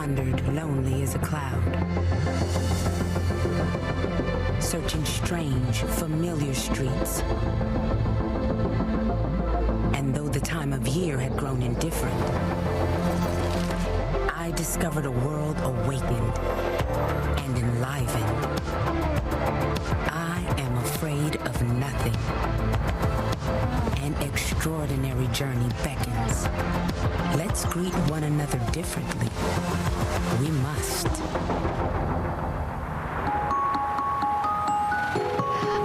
wandered lonely as a cloud, searching strange, familiar streets. And though the time of year had grown indifferent, I discovered a world awakened and enlivened. I am afraid of nothing. An extraordinary journey beckons. Let's greet one another differently. We must.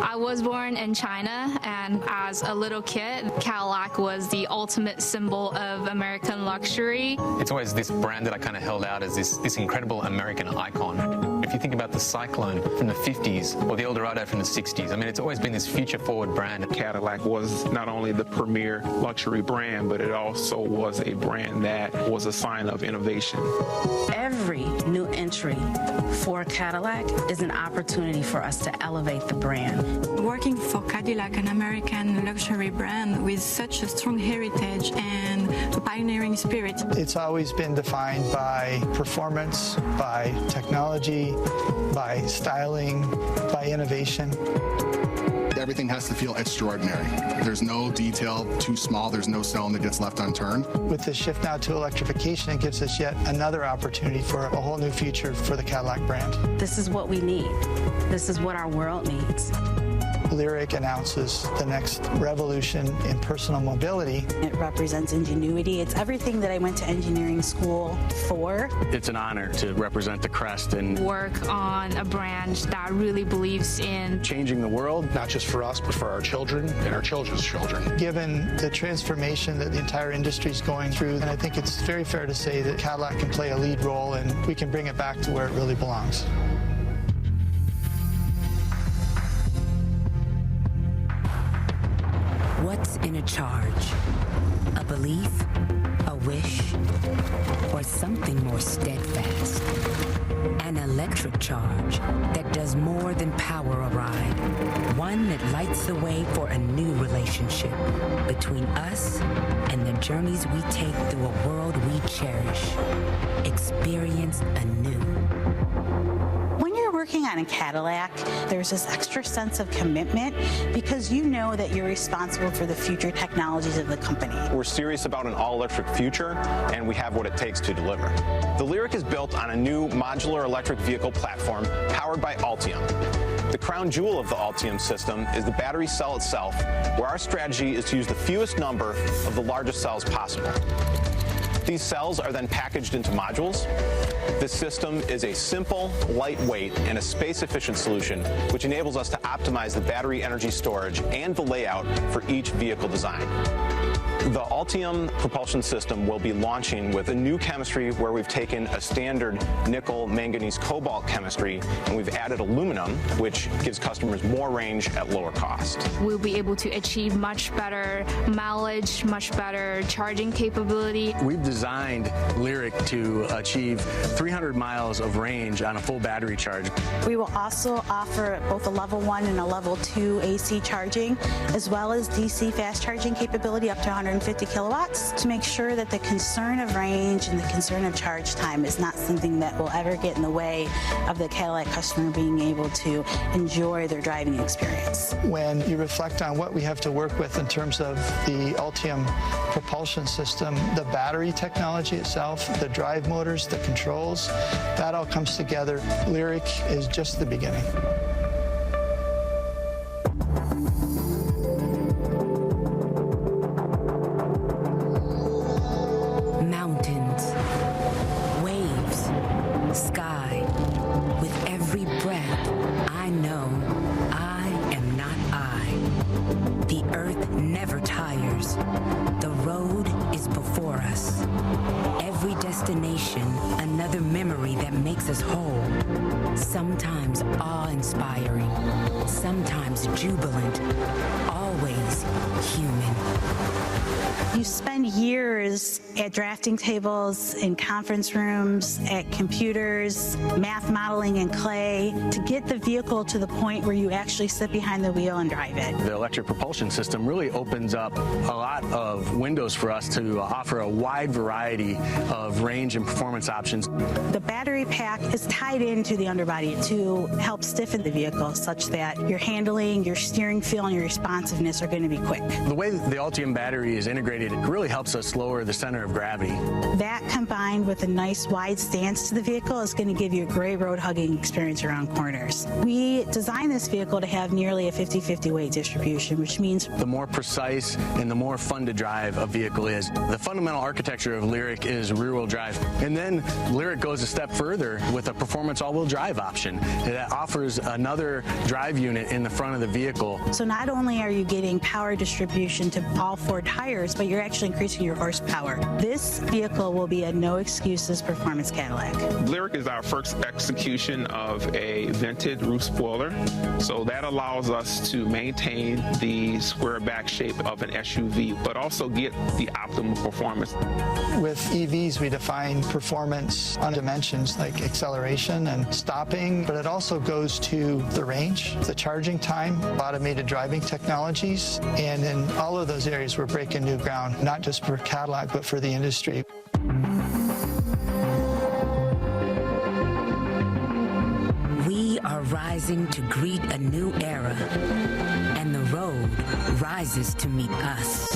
I was born in China, and as a little kid, Cadillac was the ultimate symbol of American luxury. It's always this brand that I kind of held out as this incredible American icon. If you think about the Cyclone from the 50s or the Eldorado from the 60s, I mean, it's always been this future-forward brand. Cadillac was not only the premier luxury brand, but it also was a brand that was a sign of innovation. Every new entry for Cadillac is an opportunity for us to elevate the brand. Working for Cadillac, an American luxury brand with such a strong heritage and a pioneering spirit. It's always been defined by performance, by technology, by styling, by innovation. Everything has to feel extraordinary. There's no detail too small, there's no stone that gets left unturned. With the shift now to electrification, it gives us yet another opportunity for a whole new future for the Cadillac brand. This is what we need. This is what our world needs. LYRIQ announces the next revolution in personal mobility. It represents ingenuity. It's everything that I went to engineering school for. It's an honor to represent the crest and work on a brand that really believes in changing the world, not just for us, but for our children and our children's children. Given the transformation that the entire industry is going through, and I think it's very fair to say that Cadillac can play a lead role and we can bring it back to where it really belongs. What's in a charge? A belief? A wish? Or something more steadfast? An electric charge that does more than power a ride. One that lights the way for a new relationship between us and the journeys we take through a world we cherish. Experience anew. When you're working on a Cadillac, there's this extra sense of commitment because you know that you're responsible for the future technologies of the company. We're serious about an all-electric future, and we have what it takes to deliver. The LYRIQ is built on a new modular electric vehicle platform powered by Altium. The crown jewel of the Altium system is the battery cell itself, where our strategy is to use the fewest number of the largest cells possible. These cells are then packaged into modules. This system is a simple, lightweight, and a space-efficient solution, which enables us to optimize the battery energy storage and the layout for each vehicle design. The Altium propulsion system will be launching with a new chemistry where we've taken a standard nickel, manganese, cobalt chemistry, and we've added aluminum, which gives customers more range at lower cost. We'll be able to achieve much better mileage, much better charging capability. We've designed LYRIQ to achieve 300 miles of range on a full battery charge. We will also offer both a level 1 and a level 2 AC charging, as well as DC fast charging capability up to 150 kilowatts to make sure that the concern of range and the concern of charge time is not something that will ever get in the way of the Cadillac customer being able to enjoy their driving experience. When you reflect on what we have to work with in terms of the Altium propulsion system, the battery technology itself, the drive motors, the controls, that all comes together. LYRIQ is just the beginning. Mountains, waves, sky. With every breath, I know I am not I. The earth never tires. The road is before us. Every destination, another memory that makes us whole. Sometimes awe-inspiring, sometimes jubilant, always human. You spend years at drafting tables, in conference rooms, at computers, math modeling in clay, to get the vehicle to the point where you actually sit behind the wheel and drive it. The electric propulsion system really opens up a lot of windows for us to offer a wide variety of range and performance options. The battery pack is tied into the underbody to help stiffen the vehicle such that your handling, your steering feel, and your responsiveness are going to be quick. The way the Altium battery is integrated, it really helps us lower the center of gravity. That combined with a nice wide stance to the vehicle is going to give you a great road hugging experience around corners. We designed this vehicle to have nearly a 50-50 weight distribution, which means the more precise and the more fun to drive a vehicle is. The fundamental architecture of LYRIQ is rear-wheel drive. And then LYRIQ goes a step further with a performance all-wheel drive option that offers another drive unit in the front of the vehicle. So not only are you getting power distribution to all four tires, but you're actually increasing your horsepower. This vehicle will be a no-excuses performance Cadillac. LYRIQ is our first execution of a vented roof spoiler, so that allows us to maintain the square back shape of an SUV, but also get the optimal performance. With EVs, we define performance on dimensions like acceleration and stopping, but it also goes to the range, the charging time, automated driving technologies, and in all of those areas we're breaking new ground, not just for Cadillac, but for the industry. We are rising to greet a new era, and the road rises to meet us.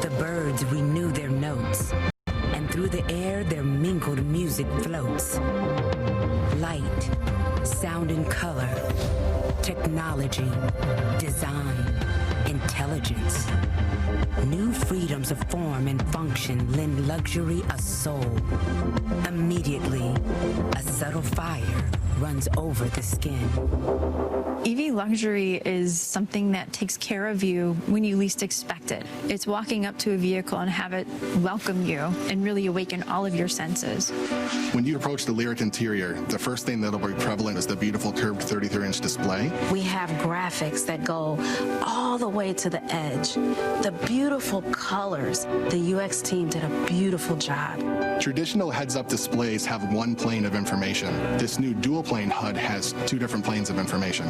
The birds renew their notes, and through the air their mingled music floats. Light, sound and color, technology, design, intelligence. New freedoms of form and function lend luxury a soul. Immediately, a subtle fire runs over the skin. EV luxury is something that takes care of you when you least expect it. It's walking up to a vehicle and have it welcome you and really awaken all of your senses. When you approach the LYRIQ interior, the first thing that'll be prevalent is the beautiful curved 33-inch display. We have graphics that go all the way to the edge. The beautiful colors. The UX team did a beautiful job. Traditional heads-up displays have one plane of information. This new dual-plane HUD has two different planes of information.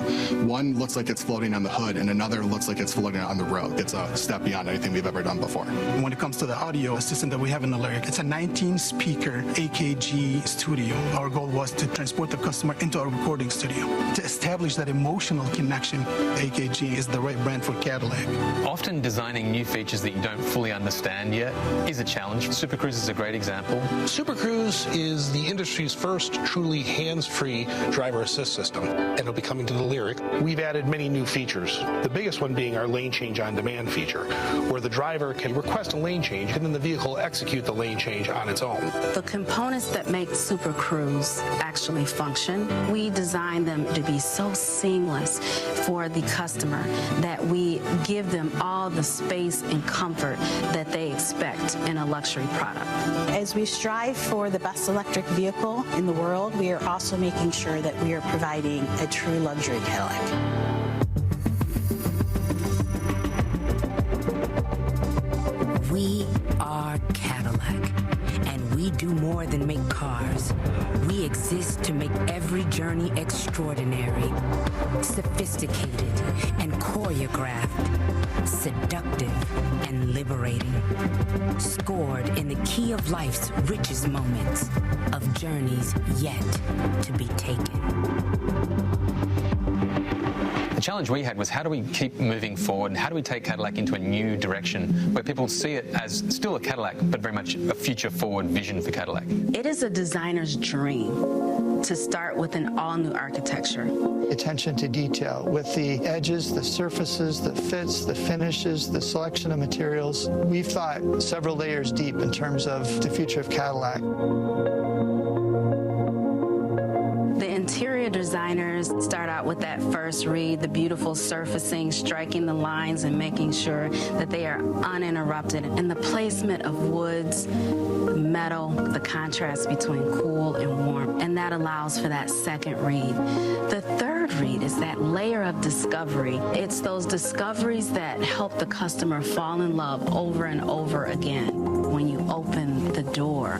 One looks like it's floating on the hood, and another looks like it's floating on the road. It's a step beyond anything we've ever done before. When it comes to the audio system that we have in the LYRIQ, it's a 19-speaker AKG studio. Our goal was to transport the customer into a recording studio. To establish that emotional connection, AKG is the right brand for Cadillac. Often designing new features that you don't fully understand yet is a challenge. Super Cruise is a great example. Super Cruise is the industry's first truly hands-free driver assist system, and it'll be coming to the LYRIQ. We've added many new features, the biggest one being our lane change on demand feature, where the driver can request a lane change and then the vehicle will execute the lane change on its own. The components that make Super Cruise actually function, we designed them to be so seamless for the customer that we give them all the space and comfort that they expect in a luxury product. As we strive for the best electric vehicle in the world, we are also making sure that we are providing a true luxury Cadillac. We are Cadillac, and we do more than make cars. We exist to make every journey extraordinary, sophisticated and choreographed, seductive and liberating, scored in the key of life's richest moments, of journeys yet to be taken. The challenge we had was how do we keep moving forward and how do we take Cadillac into a new direction where people see it as still a Cadillac but very much a future-forward vision for Cadillac. It is a designer's dream to start with an all-new architecture. Attention to detail with the edges, the surfaces, the fits, the finishes, the selection of materials. We've thought several layers deep in terms of the future of Cadillac. The interior designers start out with that first read, the beautiful surfacing, striking the lines and making sure that they are uninterrupted. And the placement of woods, metal, the contrast between cool and warm, and that allows for that second read. The third read is that layer of discovery. It's those discoveries that help the customer fall in love over and over again. When you open the door,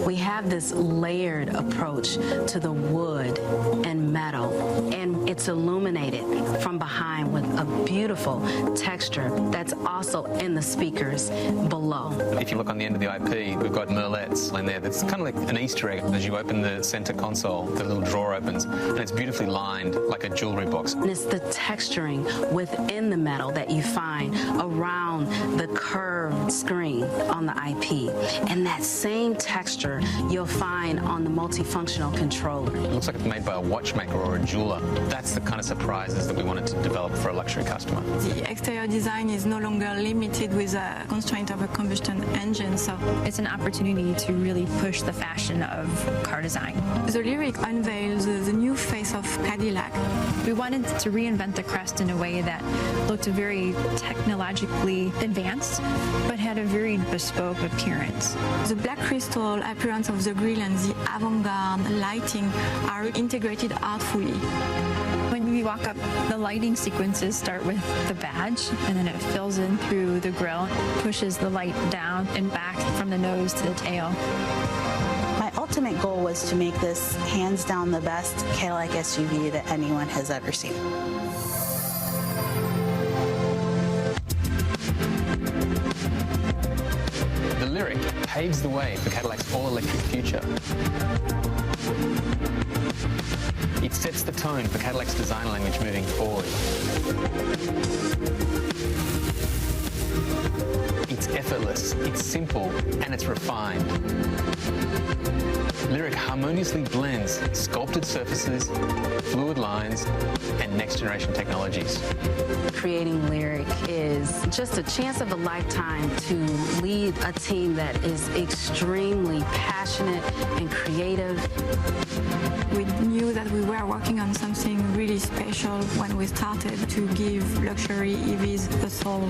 we have this layered approach to the wood and metal, and it's illuminated from behind with a beautiful texture that's also in the speakers below. If you look on the end of the IP, we've got merlettes in there. That's kind of like an Easter egg. As you open the center console, the little drawer opens, and it's beautifully lined like a jewelry box. And it's the texturing within the metal that you find around the curved screen on the IP. And that same texture you'll find on the multifunctional controller. It looks like it's made by a watchmaker or a jeweler. That's the kind of surprises that we wanted to develop for a luxury customer. The exterior design is no longer limited with a constraint of a combustion engine, so it's an opportunity to really push the fashion of car design. The LYRIQ unveils the new face of Cadillac. We wanted to reinvent the crest in a way that looked very technologically advanced, but had a very bespoke appearance. The black crystal appearance of the grille and the avant-garde lighting are integrated artfully. When we walk up, the lighting sequences start with the badge, and then it fills in through the grille, pushes the light down and back from the nose to the tail. My ultimate goal was to make this hands down the best Cadillac SUV that anyone has ever seen. The LYRIQ paves the way for Cadillac's all-electric future. It sets the tone for Cadillac's design language moving forward. It's effortless, it's simple, and it's refined. LYRIQ harmoniously blends sculpted surfaces, fluid lines, and next-generation technologies. Creating LYRIQ is just a chance of a lifetime to lead a team that is extremely passionate and creative. We knew that we were working on something really special when we started to give luxury EVs a soul.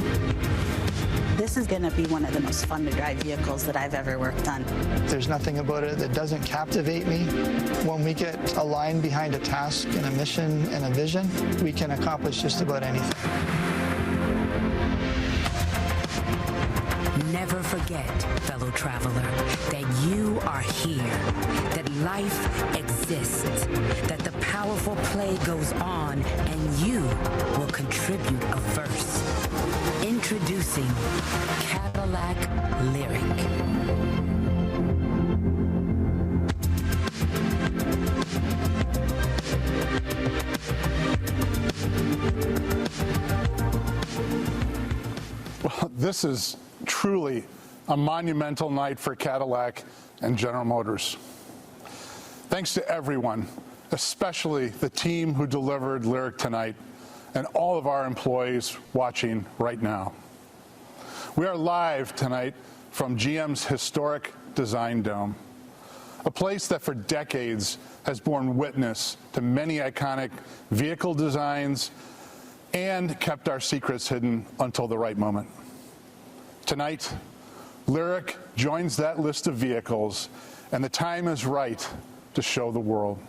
This is going to be one of the most fun to drive vehicles that I've ever worked on. There's nothing about it that doesn't captivate me. When we get aligned behind a task and a mission and a vision, we can accomplish just about anything. Never forget, fellow traveler, that you are here, that life exists, that the powerful play goes on, and you will contribute a verse. Introducing Cadillac LYRIQ. Well, this is truly a monumental night for Cadillac and General Motors. Thanks to everyone, especially the team who delivered LYRIQ tonight, and all of our employees watching right now. We are live tonight from GM's historic Design Dome, a place that for decades has borne witness to many iconic vehicle designs and kept our secrets hidden until the right moment. Tonight, LYRIQ joins that list of vehicles, and the time is right to show the world.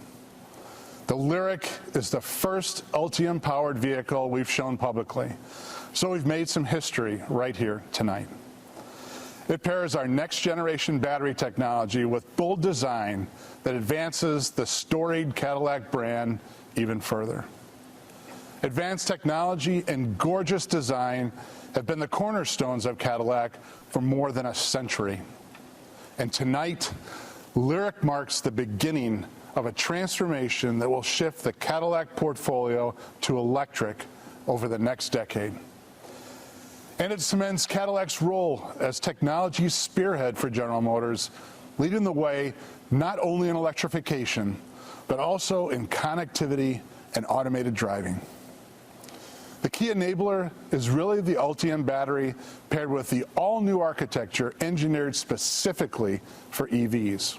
The LYRIQ is the first Altium-powered vehicle we've shown publicly, so we've made some history right here tonight. It pairs our next-generation battery technology with bold design that advances the storied Cadillac brand even further. Advanced technology and gorgeous design have been the cornerstones of Cadillac for more than a century. And tonight, LYRIQ marks the beginning of a transformation that will shift the Cadillac portfolio to electric over the next decade. And it cements Cadillac's role as technology's spearhead for General Motors, leading the way not only in electrification, but also in connectivity and automated driving. The key enabler is really the Altium battery paired with the all-new architecture engineered specifically for EVs.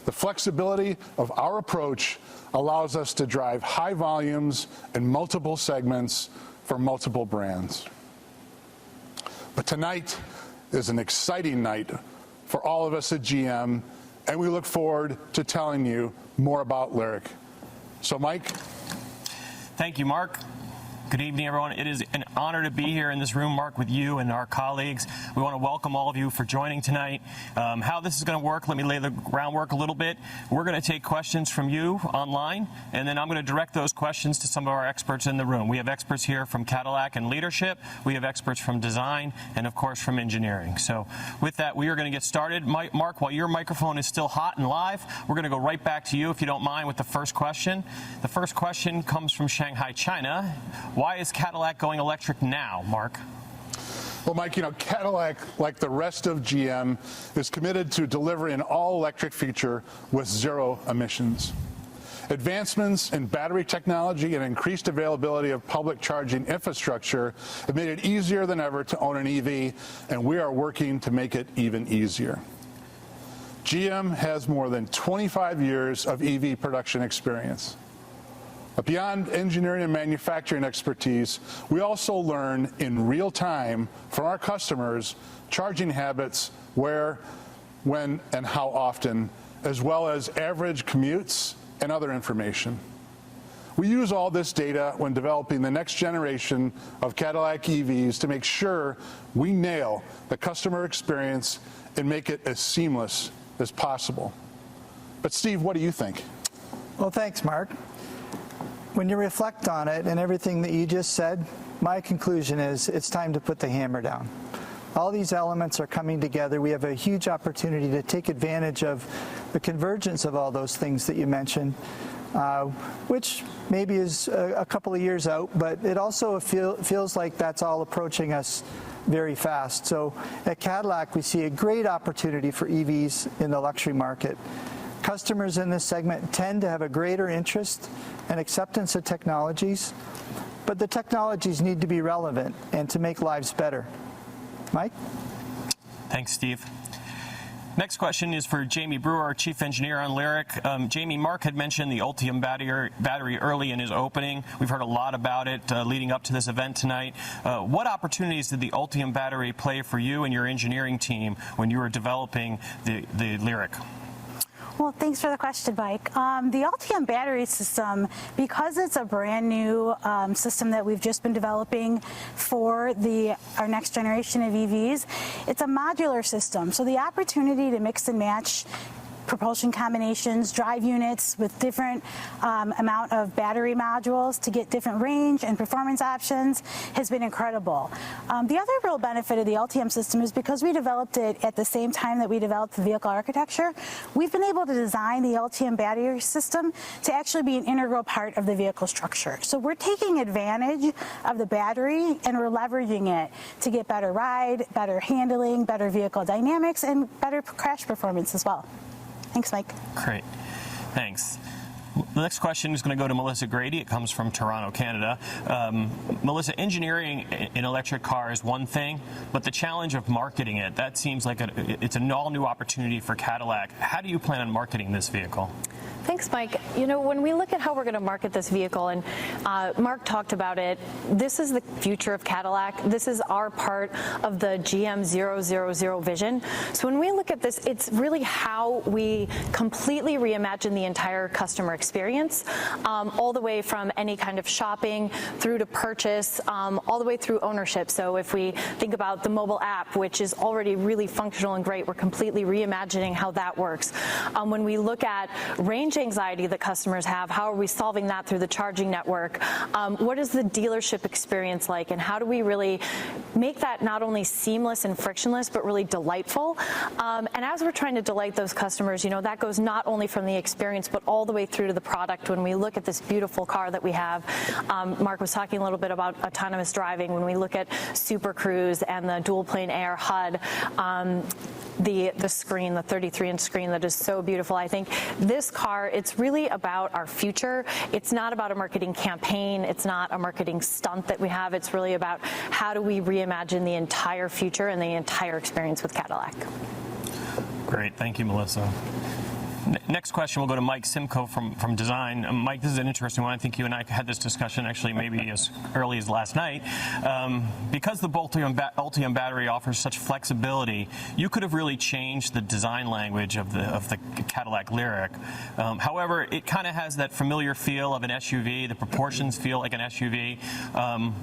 The flexibility of our approach allows us to drive high volumes in multiple segments for multiple brands. But tonight is an exciting night for all of us at GM, and we look forward to telling you more about LYRIQ. So, Mike. Thank you, Mark. Good evening, everyone. It is an honor to be here in this room, Mark, with you and our colleagues. We want to welcome all of you for joining tonight. How this is going to work, let me lay the groundwork a little bit. We're going to take questions from you online, and then I'm going to direct those questions to some of our experts in the room. We have experts here from Cadillac and leadership. We have experts from design and, of course, from engineering. So with that, we are going to get started. Mark, while your microphone is still hot and live, we're going to go right back to you, if you don't mind, with the first question. The first question comes from Shanghai, China. Why is Cadillac going electric now, Mark? Well, Mike, Cadillac, like the rest of GM, is committed to delivering an all-electric future with zero emissions. Advancements in battery technology and increased availability of public charging infrastructure have made it easier than ever to own an EV, and we are working to make it even easier. GM has more than 25 years of EV production experience. But beyond engineering and manufacturing expertise, we also learn in real time from our customers charging habits, where, when, and how often, as well as average commutes and other information. We use all this data when developing the next generation of Cadillac EVs to make sure we nail the customer experience and make it as seamless as possible. But Steve, what do you think? Well, thanks, Mark. When you reflect on it and everything that you just said, my conclusion is it's time to put the hammer down. All these elements are coming together. We have a huge opportunity to take advantage of the convergence of all those things that you mentioned, which maybe is a couple of years out, but it also feels like that's all approaching us very fast. So at Cadillac, we see a great opportunity for EVs in the luxury market. Customers in this segment tend to have a greater interest and acceptance of technologies, but the technologies need to be relevant and to make lives better. Mike? Thanks, Steve. Next question is for Jamie Brewer, our chief engineer on LYRIQ. Jamie, Mark had mentioned the Altium battery early in his opening. We've heard a lot about it leading up to this event tonight. What opportunities did the Altium battery play for you and your engineering team when you were developing the LYRIQ? Well, thanks for the question, Mike. The Altium battery system, because it's a brand new system that we've just been developing for our next generation of EVs, it's a modular system. So the opportunity to mix and match propulsion combinations, drive units with different amount of battery modules to get different range and performance options has been incredible. The other real benefit of the Altium system is because we developed it at the same time that we developed the vehicle architecture, we've been able to design the Altium battery system to actually be an integral part of the vehicle structure. So we're taking advantage of the battery and we're leveraging it to get better ride, better handling, better vehicle dynamics, and better crash performance as well. Thanks, Mike. Great. Thanks. The next question is going to go to Melissa Grady. It comes from Toronto, Canada. Melissa, engineering an electric car is one thing, but the challenge of marketing it, that seems like it's an all-new opportunity for Cadillac. How do you plan on marketing this vehicle? Thanks, Mike. When we look at how we're going to market this vehicle, and Mark talked about it, this is the future of Cadillac. This is our part of the GM 000 vision. So when we look at this, it's really how we completely reimagine the entire customer experience, all the way from any kind of shopping through to purchase, all the way through ownership. So if we think about the mobile app, which is already really functional and great, we're completely reimagining how that works. When we look at range anxiety that customers have, how are we solving that through the charging network? What is the dealership experience like, and how do we really make that not only seamless and frictionless, but really delightful? And as we're trying to delight those customers, that goes not only from the experience, but all the way through to the product. When we look at this beautiful car that we have, Mark was talking a little bit about autonomous driving. When we look at Super Cruise and the dual plane air HUD, the screen, the 33-inch screen that is so beautiful. I think this car, it's really about our future. It's not about a marketing campaign. It's not a marketing stunt that we have. It's really about how do we reimagine the entire future and the entire experience with Cadillac. Great. Thank you, Melissa. Next question will go to Mike Simcoe from Design. Mike, this is an interesting one. I think you and I had this discussion actually maybe as early as last night. Because the Altium battery offers such flexibility, you could have really changed the design language of the Cadillac LYRIQ. However, it kind of has that familiar feel of an SUV. The proportions feel like an SUV.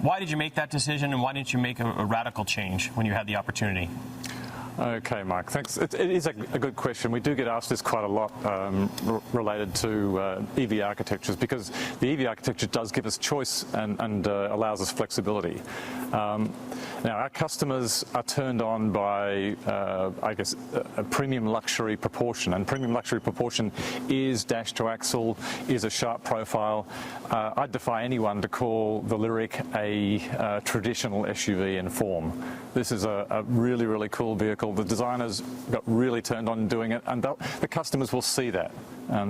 Why did you make that decision, and why didn't you make a radical change when you had the opportunity? Okay, Mark, thanks. It is a good question. We do get asked this quite a lot related to EV architectures, because the EV architecture does give us choice and allows us flexibility. Now, our customers are turned on by, I guess, a premium luxury proportion, and premium luxury proportion is dash to axle, is a sharp profile. I'd defy anyone to call the LYRIQ a traditional SUV in form. This is a really, really cool vehicle. The designers got really turned on doing it, and the customers will see that.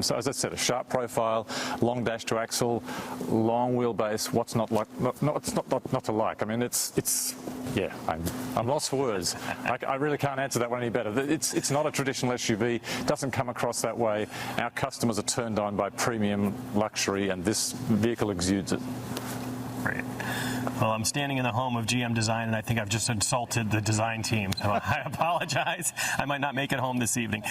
So as I said, a sharp profile, long dash to axle, long wheelbase. What's not like? Not to like. I mean, yeah. I'm lost for words. I really can't answer that one any better. It's not a traditional SUV. Doesn't come across that way. Our customers are turned on by premium luxury, and this vehicle exudes it. Great. Well, I'm standing in the home of GM Design, and I think I've just insulted the design team, so I apologize. I might not make it home this evening.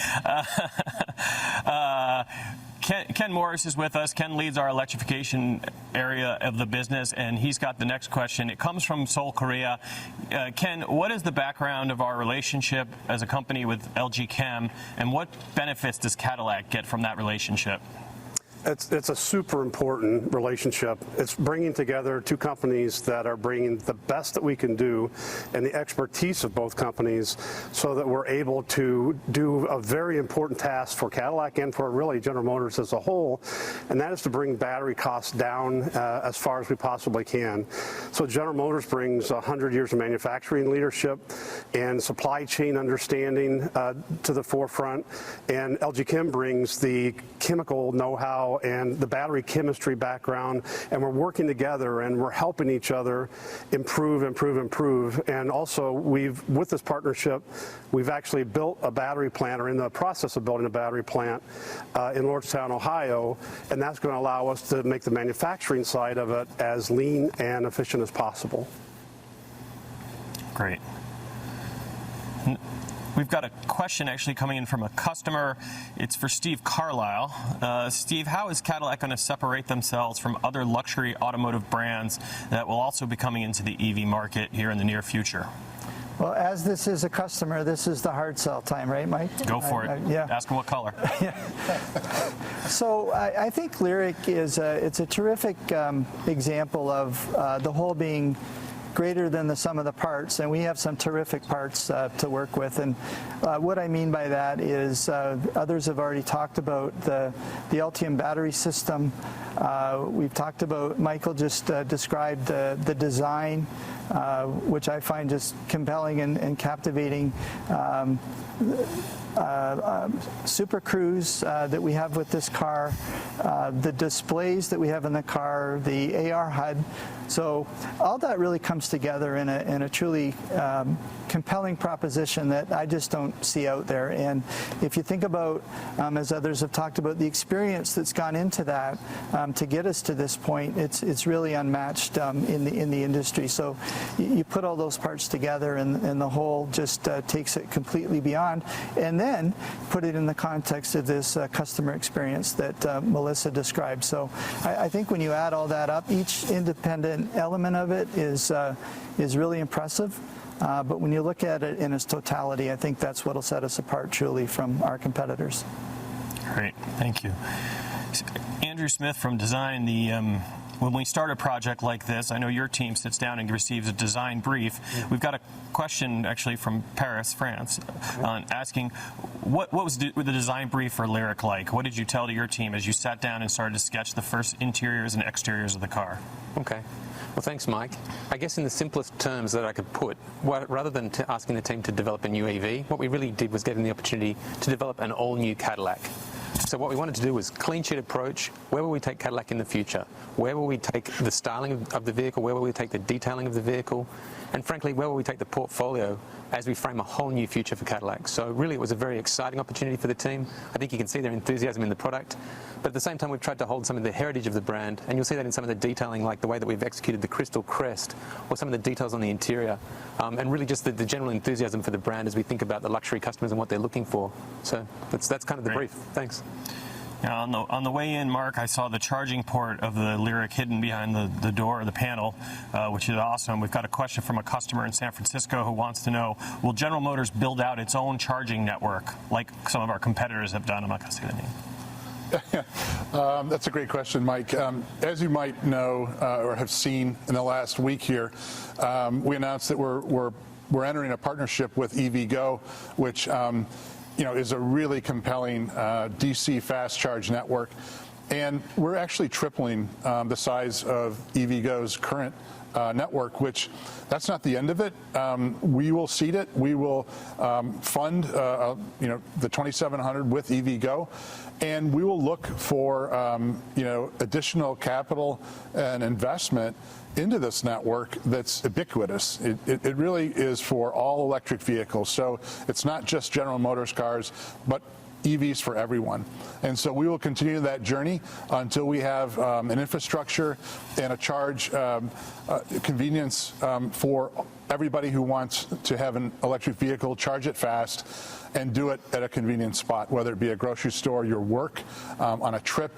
Ken Morris is with us. Ken leads our electrification area of the business, and he's got the next question. It comes from Seoul, Korea. Ken, what is the background of our relationship as a company with LG Chem, and what benefits does Cadillac get from that relationship? It's a super important relationship. It's bringing together two companies that are bringing the best that we can do and the expertise of both companies, so that we're able to do a very important task for Cadillac and for really General Motors as a whole, and that is to bring battery costs down as far as we possibly can. So General Motors brings 100 years of manufacturing leadership and supply chain understanding to the forefront, and LG Chem brings the chemical know-how and the battery chemistry background, and we're working together and we're helping each other improve. And also, with this partnership, we've actually built a battery plant, or in the process of building a battery plant in Lordstown, Ohio, and that's going to allow us to make the manufacturing side of it as lean and efficient as possible. Great. We've got a question actually coming in from a customer. It's for Steve Carlisle. Steve, how is Cadillac going to separate themselves from other luxury automotive brands that will also be coming into the EV market here in the near future? Well, as this is a customer, this is the hard sell time, right, Mike? Go for it. Yeah. Ask them what color. So I think LYRIQ is it's a terrific example of the whole being greater than the sum of the parts, and we have some terrific parts to work with. And what I mean by that is others have already talked about the Altium battery system. We've talked about, Michael just described the design, which I find just compelling and captivating. Super Cruise that we have with this car, the displays that we have in the car, the AR HUD. So all that really comes together in a truly compelling proposition that I just don't see out there. And if you think about, as others have talked about, the experience that's gone into that to get us to this point, it's really unmatched in the industry. So you put all those parts together, and the whole just takes it completely beyond. And then put it in the context of this customer experience that Melissa described. So I think when you add all that up, each independent element of it is really impressive. But when you look at it in its totality, I think that's what will set us apart truly from our competitors. Great, thank you. Andrew Smith from Design, when we start a project like this, I know your team sits down and receives a design brief. We've got a question actually from Paris, France, asking what was the design brief for LYRIQ like? What did you tell to your team as you sat down and started to sketch the first interiors and exteriors of the car? Okay. Well, thanks, Mike. I guess in the simplest terms that I could put, rather than asking the team to develop a new EV, what we really did was give them the opportunity to develop an all-new Cadillac. So what we wanted to do was clean sheet approach. Where will we take Cadillac in the future? Where will we take the styling of the vehicle? Where will we take the detailing of the vehicle? And frankly, where will we take the portfolio as we frame a whole new future for Cadillac. So really it was a very exciting opportunity for the team. I think you can see their enthusiasm in the product, but at the same time we've tried to hold some of the heritage of the brand, and you'll see that in some of the detailing, like the way that we've executed the crystal crest or some of the details on the interior, and really just the general enthusiasm for the brand as we think about the luxury customers and what they're looking for. So that's kind of the brief. Thanks. Now, on the way in, Mark, I saw the charging port of the LYRIQ hidden behind the door, the panel, which is awesome. We've got a question from a customer in San Francisco who wants to know, will General Motors build out its own charging network like some of our competitors have done? I'm not going to say the name. That's a great question, Mike. As you might know or have seen in the last week here, we announced that we're entering a partnership with EVgo, which is a really compelling DC fast charge network. And we're actually tripling the size of EVgo's current network, which that's not the end of it. We will seed it. We will fund the 2700 with EVgo, and we will look for additional capital and investment into this network that's ubiquitous. It really is for all electric vehicles. So it's not just General Motors cars, but EVs for everyone. And so we will continue that journey until we have an infrastructure and a charge convenience for everybody who wants to have an electric vehicle, charge it fast, and do it at a convenient spot, whether it be a grocery store, your work, on a trip,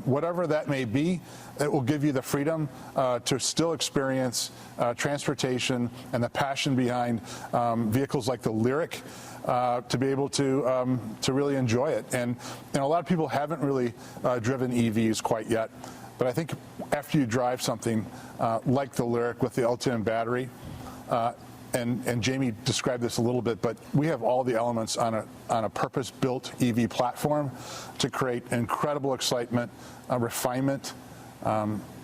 whatever that may be. It will give you the freedom to still experience transportation and the passion behind vehicles like the LYRIQ, to be able to really enjoy it. And a lot of people haven't really driven EVs quite yet, but I think after you drive something like the LYRIQ with the Altium battery, and Jamie described this a little bit, but we have all the elements on a purpose-built EV platform to create incredible excitement, refinement,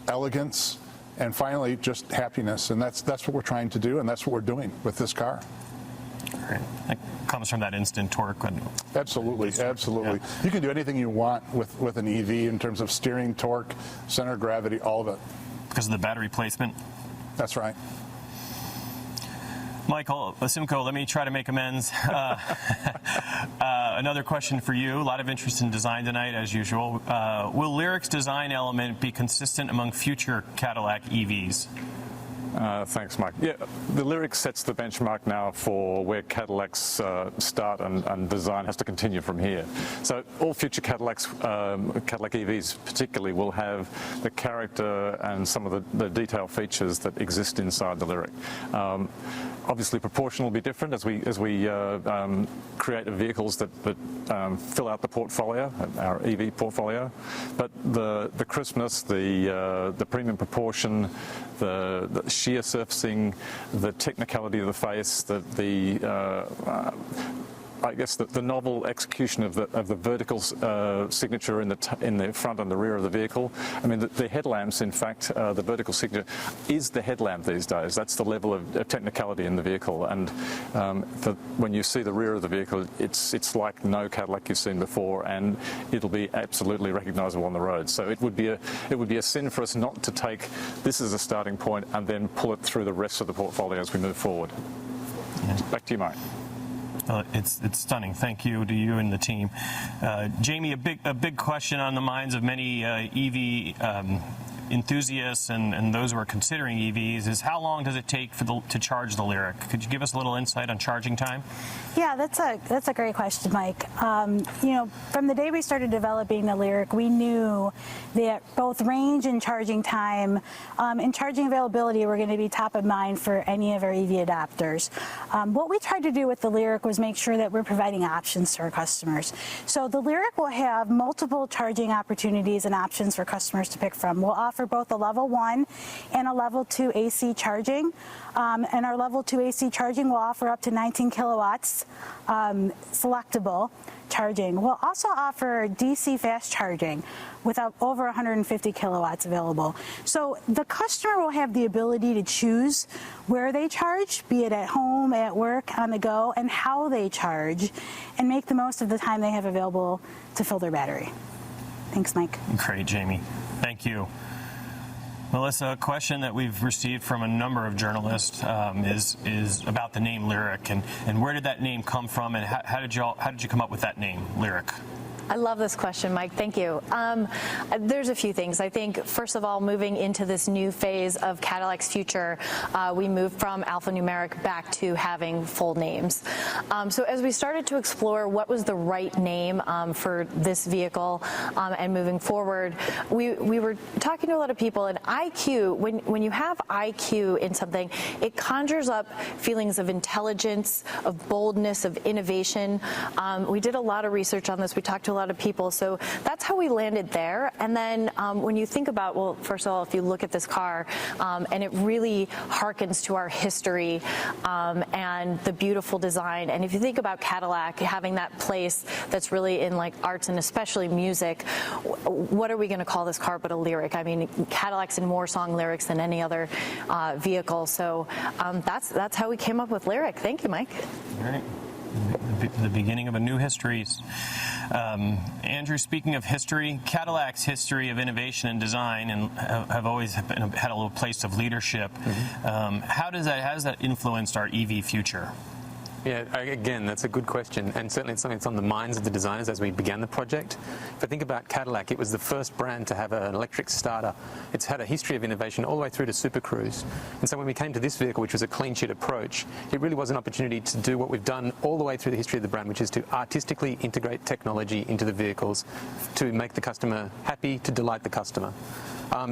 elegance, and finally just happiness. And that's what we're trying to do, and that's what we're doing with this car. Great. That comes from that instant torque. Absolutely. Yeah. You can do anything you want with an EV in terms of steering, torque, center of gravity, all of it. Because of the battery placement? That's right. Michael, Simcoe, let me try to make amends. Another question for you. A lot of interest in design tonight, as usual. Will LYRIQ's design element be consistent among future Cadillac EVs? Thanks, Mike. Yeah, the LYRIQ sets the benchmark now for where Cadillac's start and design has to continue from here. So all future Cadillac EVs particularly will have the character and some of the detail features that exist inside the LYRIQ. Obviously, proportion will be different as we create the vehicles that fill out the portfolio, our EV portfolio. But the crispness, the premium proportion, the sheer surfacing, the technicality of the face, I guess the novel execution of the vertical signature in the front and the rear of the vehicle. I mean, the headlamps, in fact, the vertical signature is the headlamp these days. That's the level of technicality in the vehicle. And when you see the rear of the vehicle, it's like no Cadillac you've seen before, and it'll be absolutely recognizable on the road. So it would be a sin for us not to take this as a starting point and then pull it through the rest of the portfolio as we move forward. Yeah. Back to you, Mike. It's stunning. Thank you to you and the team. Jamie, a big question on the minds of many EV enthusiasts and those who are considering EVs is how long does it take to charge the LYRIQ? Could you give us a little insight on charging time? Yeah, that's a great question, Mike. From the day we started developing the LYRIQ, we knew that both range and charging time and charging availability were going to be top of mind for any of our EV adopters. What we tried to do with the LYRIQ was make sure that we're providing options to our customers. So the LYRIQ will have multiple charging opportunities and options for customers to pick from. We'll offer both a level 1 and a level 2 AC charging. And our level 2 AC charging will offer up to 19 kilowatts selectable charging. We'll also offer DC fast charging with over 150 kilowatts available. So the customer will have the ability to choose where they charge, be it at home, at work, on the go, and how they charge, and make the most of the time they have available to fill their battery. Thanks, Mike. Great, Jamie. Thank you. Melissa, a question that we've received from a number of journalists is about the name LYRIQ, and where did that name come from, and how did you come up with that name, LYRIQ? I love this question, Mike. Thank you. There's a few things. I think, first of all, moving into this new phase of Cadillac's future, we moved from alphanumeric back to having full names. So as we started to explore what was the right name for this vehicle and moving forward, we were talking to a lot of people, and IQ, when you have IQ in something, it conjures up feelings of intelligence, of boldness, of innovation. We did a lot of research on this. We talked to a lot of people, so that's how we landed there. And then when you think about, well, first of all, if you look at this car, and it really harkens to our history and the beautiful design, and if you think about Cadillac having that place that's really in like arts and especially music, what are we going to call this car but a LYRIQ? I mean, Cadillac's in more song lyrics than any other vehicle, so that's how we came up with LYRIQ. Thank you, Mike. All right. The beginning of a new history. Andrew, speaking of history, Cadillac's history of innovation and design and have always had a little place of leadership. Mm-hmm. How has that influenced our EV future? Yeah, again, that's a good question, and certainly it's something that's on the minds of the designers as we began the project. If I think about Cadillac, it was the first brand to have an electric starter. It's had a history of innovation all the way through to Super Cruise. And so when we came to this vehicle, which was a clean sheet approach, it really was an opportunity to do what we've done all the way through the history of the brand, which is to artistically integrate technology into the vehicles to make the customer happy, to delight the customer.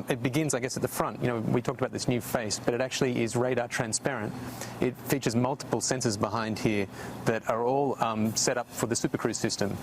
It begins, I guess, at the front. You know, we talked about this new face, but it actually is radar transparent. It features multiple sensors behind here that are all set up for the Super Cruise system.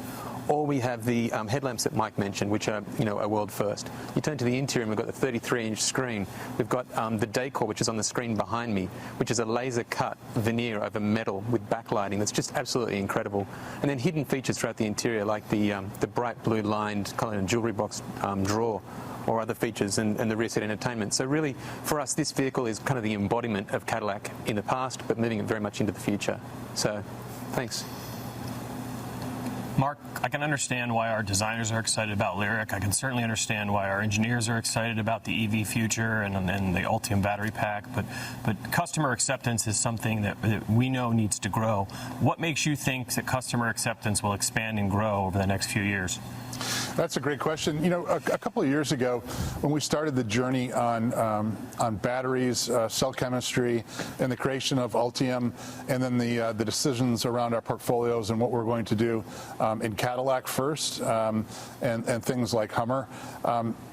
Or we have the headlamps that Mike mentioned, which are, you know, a world first. You turn to the interior and we've got the 33-inch screen. We've got the decor, which is on the screen behind me, which is a laser cut veneer over metal with backlighting that's just absolutely incredible. And then hidden features throughout the interior, like the bright blue lined kind of jewelry box drawer, or other features, and the rear seat entertainment. So really, for us, this vehicle is kind of the embodiment of Cadillac in the past, but moving it very much into the future. So, thanks. Mark, I can understand why our designers are excited about LYRIQ. I can certainly understand why our engineers are excited about the EV future and the Altium battery pack, but customer acceptance is something that we know needs to grow. What makes you think that customer acceptance will expand and grow over the next few years? That's a great question. You know, a couple of years ago, when we started the journey on batteries, cell chemistry, and the creation of Altium, and then the decisions around our portfolios and what we're going to do in Cadillac first, and things like Hummer,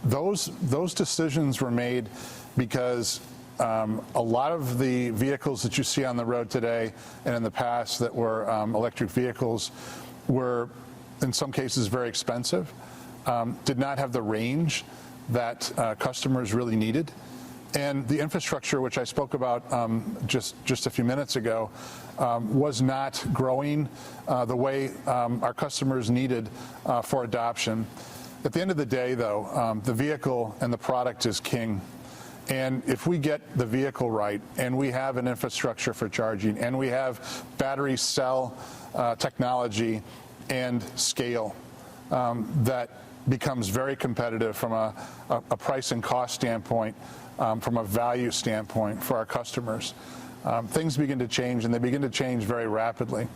those decisions were made because a lot of the vehicles that you see on the road today and in the past that were electric vehicles were, in some cases, very expensive, did not have the range that customers really needed. And the infrastructure, which I spoke about just a few minutes ago, was not growing the way our customers needed for adoption. At the end of the day, though, the vehicle and the product is king. And if we get the vehicle right, and we have an infrastructure for charging, and we have battery cell technology and scale that becomes very competitive from a price and cost standpoint, from a value standpoint for our customers, things begin to change, and they begin to change very rapidly.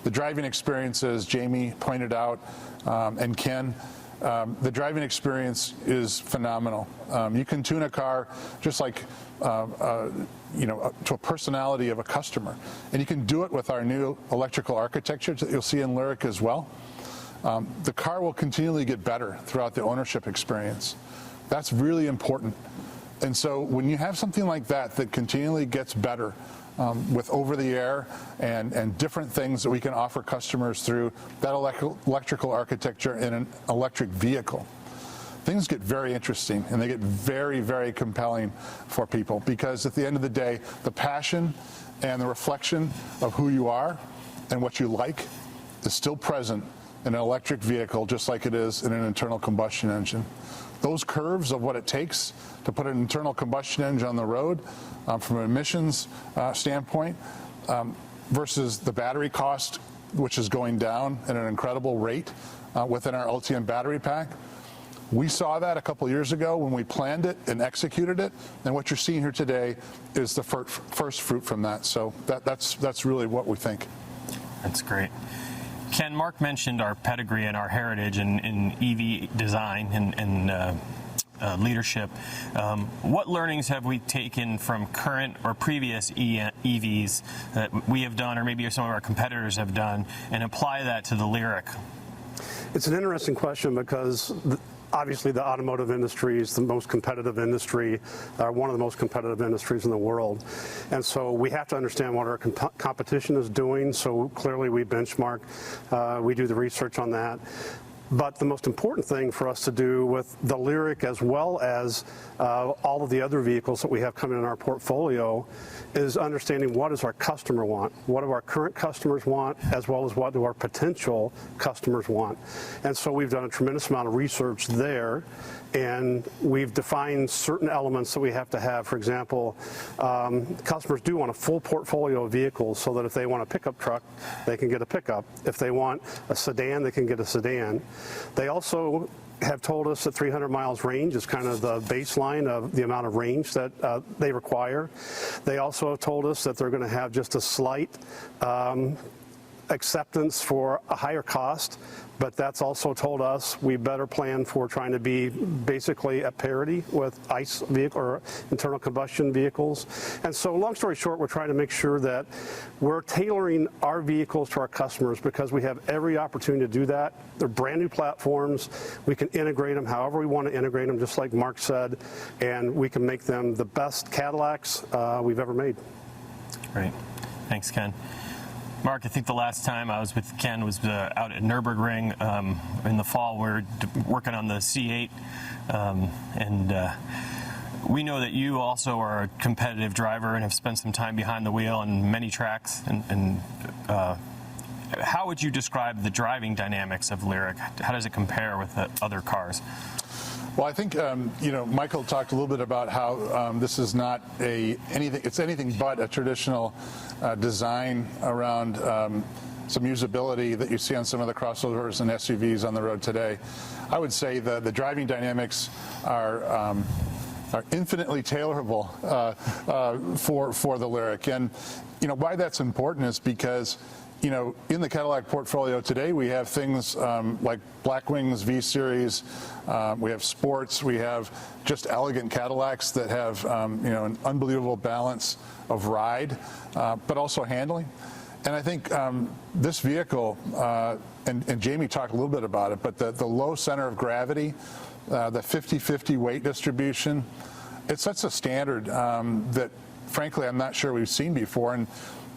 The driving experiences Jamie pointed out, and Ken, the driving experience is phenomenal. You can tune a car just like you know, to a personality of a customer, and you can do it with our new electrical architecture that you'll see in LYRIQ as well. The car will continually get better throughout the ownership experience. That's really important. And so when you have something like that that continually gets better with over-the-air and different things that we can offer customers through that electrical architecture in an electric vehicle, things get very interesting, and they get very, very compelling for people, because at the end of the day, the passion and the reflection of who you are and what you like is still present in an electric vehicle, just like it is in an internal combustion engine. Those curves of what it takes to put an internal combustion engine on the road from an emissions standpoint versus the battery cost, which is going down at an incredible rate within our Altium battery pack, We saw that a couple years ago when we planned it and executed it, and what you're seeing here today is the first fruit from that. So that's really what we think. That's great. Ken, Mark mentioned our pedigree and our heritage in EV design and leadership. What learnings have we taken from current or previous EVs that we have done, or maybe some of our competitors have done, and apply that to the LYRIQ? It's an interesting question because obviously the automotive industry is the most competitive industry, one of the most competitive industries in the world. And so we have to understand what our competition is doing. So clearly we benchmark, we do the research on that. But the most important thing for us to do with the LYRIQ, as well as all of the other vehicles that we have coming in our portfolio, is understanding what does our customer want, what do our current customers want, as well as what do our potential customers want. And so we've done a tremendous amount of research there, and we've defined certain elements that we have to have. For example, customers do want a full portfolio of vehicles, so that if they want a pickup truck, they can get a pickup. If they want a sedan, they can get a sedan. They also have told us that 300 miles range is kind of the baseline of the amount of range that they require. They also have told us that they're going to have just a slight acceptance for a higher cost, but that's also told us we better plan for trying to be basically at parity with ICE vehicle or internal combustion vehicles. And so long story short, we're trying to make sure that we're tailoring our vehicles to our customers, because we have every opportunity to do that. They're brand new platforms. We can integrate them however we want to integrate them, just like Mark said, and we can make them the best Cadillacs we've ever made. Great. Thanks, Ken. Mark, I think the last time I was with Ken was out at Nürburgring in the fall. We were working on the C8, and we know that you also are a competitive driver and have spent some time behind the wheel on many tracks. And how would you describe the driving dynamics of LYRIQ? How does it compare with the other cars? Well, I think Michael talked a little bit about how this is not it's anything but a traditional design around some usability that you see on some of the crossovers and SUVs on the road today. I would say the driving dynamics are infinitely tailorable for the LYRIQ, and why that's important is because in the Cadillac portfolio today, we have things like Blackwings V-Series, we have sports, we have just elegant Cadillacs that have an unbelievable balance of ride, but also handling. And I think this vehicle, and Jamie talked a little bit about it, but the low center of gravity, the 50-50 weight distribution, it sets a standard that, frankly, I'm not sure we've seen before. And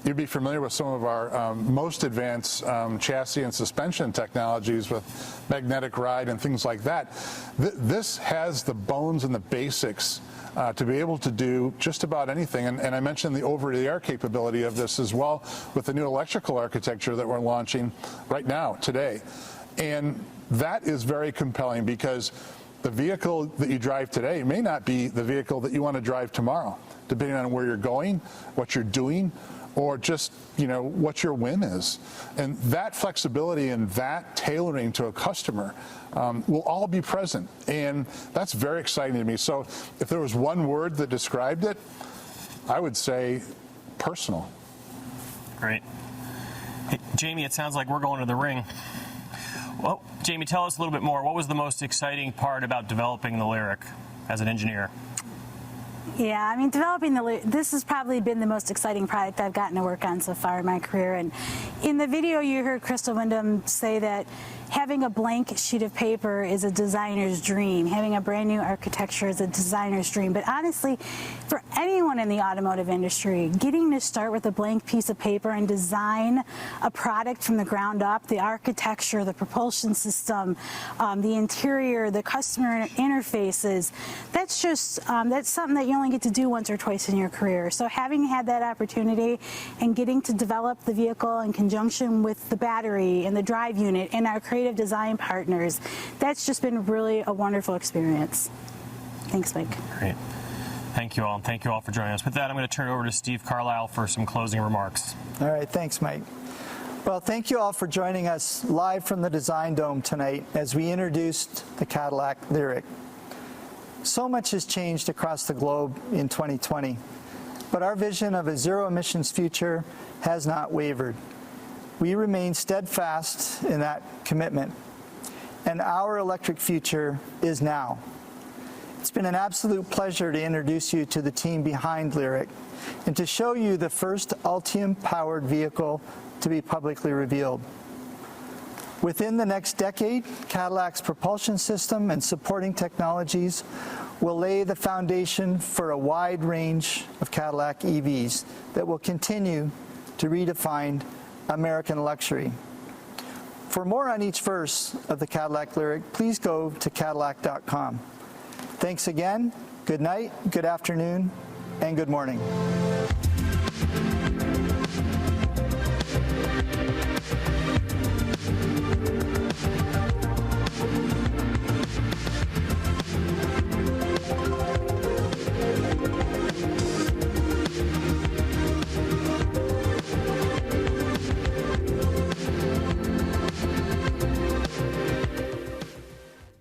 you'd be familiar with some of our most advanced chassis and suspension technologies with magnetic ride and things like that. This has the bones and the basics to be able to do just about anything. And I mentioned the over-the-air capability of this as well with the new electrical architecture that we're launching right now, today. And that is very compelling, because the vehicle that you drive today may not be the vehicle that you want to drive tomorrow, depending on where you're going, what you're doing, or just what your whim is. And that flexibility and that tailoring to a customer will all be present, and that's very exciting to me. So if there was one word that described it, I would say personal. Great. Hey, Jamie, it sounds like we're going to the ring. Well, Jamie, tell us a little bit more. What was the most exciting part about developing the LYRIQ as an engineer? Yeah, I mean, this has probably been the most exciting product I've gotten to work on so far in my career. And in the video, you heard Crystal Wyndham say that having a blank sheet of paper is a designer's dream. Having a brand new architecture is a designer's dream. But honestly, for anyone in the automotive industry, getting to start with a blank piece of paper and design a product from the ground up, the architecture, the propulsion system, the interior, the customer interfaces, that's something that you only get to do once or twice in your career. So having had that opportunity and getting to develop the vehicle in conjunction with the battery and the drive unit and our creative design partners, that's just been really a wonderful experience. Thanks, Mike. Great. Thank you all, and thank you all for joining us. With that, I'm going to turn it over to Steve Carlisle for some closing remarks. All right, thanks, Mike. Well, thank you all for joining us live from the Design Dome tonight as we introduced the Cadillac LYRIQ. So much has changed across the globe in 2020, but our vision of a zero-emissions future has not wavered. We remain steadfast in that commitment, and our electric future is now. It's been an absolute pleasure to introduce you to the team behind LYRIQ and to show you the first Altium-powered vehicle to be publicly revealed. Within the next decade, Cadillac's propulsion system and supporting technologies will lay the foundation for a wide range of Cadillac EVs that will continue to redefine American luxury. For more on each verse of the Cadillac LYRIQ, please go to Cadillac.com. Thanks again, good night, good afternoon, and good morning.